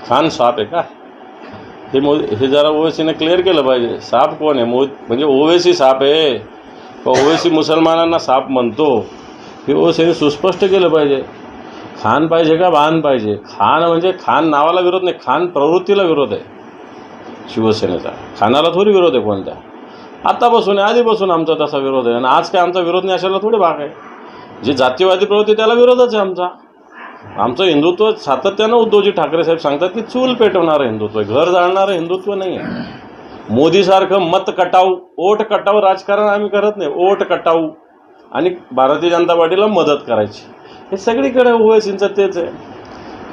खान साप आहे का? हे जरा ओवेसीने क्लिअर केलं पाहिजे. साप कोण आहे? म्हणजे ओवेसी साप आहे का ओवेसी मुसलमानांना साप म्हणतो? हे ओवेसीने सुस्पष्ट केलं पाहिजे. खान पाहिजे का वाहन पाहिजे? खान म्हणजे खान नावाला विरोध नाही, खान प्रवृत्तीला विरोध आहे शिवसेनेचा. खानाला थोडी विरोध आहे कोणत्या. आतापासून आधीपासून आमचा तसा विरोध आहे. आणि आज काय आमचा विरोध नाही अशाला थोडी भाग आहे. जे जातीवादी प्रवृत्ती त्याला विरोधच आहे आमचा. आमचं हिंदुत्व सातत्यानं उद्धवजी ठाकरे साहेब सांगतात की चूल पेटवणारं हिंदुत्व आहे, घर जाळणारं हिंदुत्व नाही आहे. मोदीसारखं मत कटाऊ, ओट कटाऊ राजकारण आम्ही करत नाही. ओट कटाऊ आणि भारतीय जनता पार्टीला मदत करायची हे सगळीकडे ओवेसींचं तेच आहे.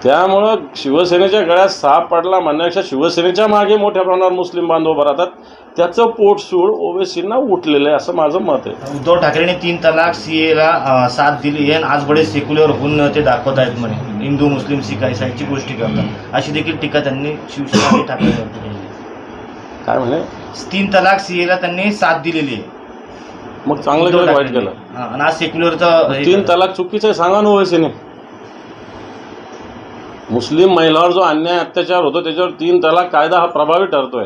त्यामुळं शिवसेनेच्या गळ्यात साप पडला म्हणण्यापेक्षा शिवसेनेच्या मागे मोठ्या प्रमाणावर मुस्लिम बांधव उभं राहतात. त्याचं पोटसूळ ओवेसींना उठलेलं आहे असं माझं मत आहे. उद्धव ठाकरेंनी 3 तलाक सीएला साथ दिली आहे. आज बडे सेक्युलर होऊन ते दाखवत आहेत म्हणे, हिंदू मुस्लिम सिख ईसाईची गोष्टी करतात, अशी देखील टीका त्यांनी शिवसेना ठाकरेंवरती केली. काय म्हणे? 3 तलाक सीएला त्यांनी साथ दिलेली आहे. मग चांगलं केलं वाईट केलं? आणि आज सेक्युलरचं 3 तलाक चुकीचं आहे सांगा ना ओवेसीने. मुस्लिम महिलावर जो अन्याय अत्याचार होतो त्याच्यावर 3 तलाक कायदा हा प्रभावी ठरतोय.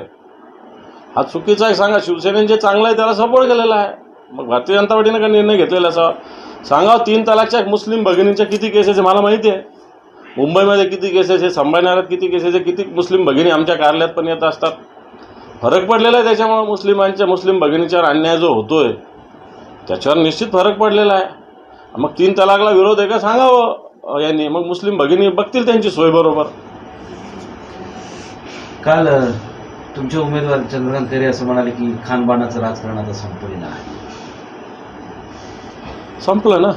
हा चुकीचा आहे सांगा. शिवसेनेने जे चांगलं आहे त्याला सपोर्ट केलेला आहे. मग भारतीय जनता पार्टीने का निर्णय घेतलेला असा सांगा. 3 तलाकच्या मुस्लिम भगिनींच्या किती केसेस आहे मला माहिती आहे. मुंबईमध्ये किती केसेस आहे, संभाजीनगरात किती केसेस आहे, किती मुस्लिम भगिनी आमच्या कार्यालयात पण येत असतात. फरक पडलेला आहे त्याच्यामुळे मुस्लिम भगिनीच्यावर अन्याय जो होतोय त्याच्यावर निश्चित फरक पडलेला आहे. मग 3 तलाकला विरोध आहे का सांगावं यांनी. मग मुस्लिम भगिनी बघतील त्यांची सोय बरोबर. काल तुमचे उमेदवार चंद्रकांत खैरे असं म्हणाले की खानबाणाचं राजकारण आता संपलेलं आहे. संपलं ना.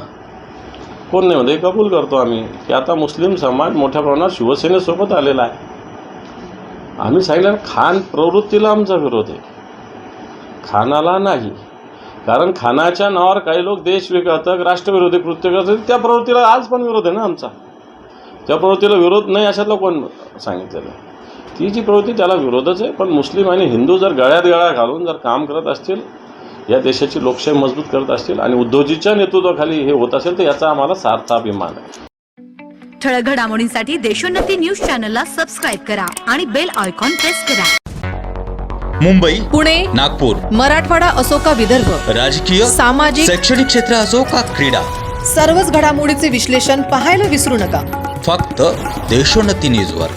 कोण नाही म्हणते, कबूल करतो आम्ही की आता मुस्लिम समाज मोठ्या प्रमाणात शिवसेनेसोबत आलेला आहे. आम्ही सांगितलं खान प्रवृत्तीला आमचा विरोध आहे, खानाला नाही. कारण खानाच्या नावावर काही लोक देशविघातक राष्ट्रविरोधी कृत्य करतात. त्या प्रवृत्तीला आज पण विरोध आहे ना आमचा. त्या प्रवृत्तीला विरोध नाही अशातला कोण सांगितलेलं? ती जी प्रवृत्ती त्याला विरोधच आहे. पण मुस्लिम आणि हिंदू जर गळ्यात गळा घालून जर काम करत असतील, या देशाची लोकशाही मजबूत करत असतील आणि उद्धवजीच्या नेतृत्वाखाली हे होत असेल तर याचा आम्हाला सार्थ अभिमान आहे. ठळक घडामोडींसाठी देशोन्नती न्यूज चॅनलला सबस्क्राईब करा आणि बेल आयकॉन प्रेस करा. मुंबई, पुणे, नागपूर, मराठवाडा असो का विदर्भ, राजकीय, सामाजिक, शैक्षणिक क्षेत्र असो का क्रीडा, सर्वच घडामोडीचे विश्लेषण पाहायला विसरू नका. फक्त देशोन्नती न्यूजवर.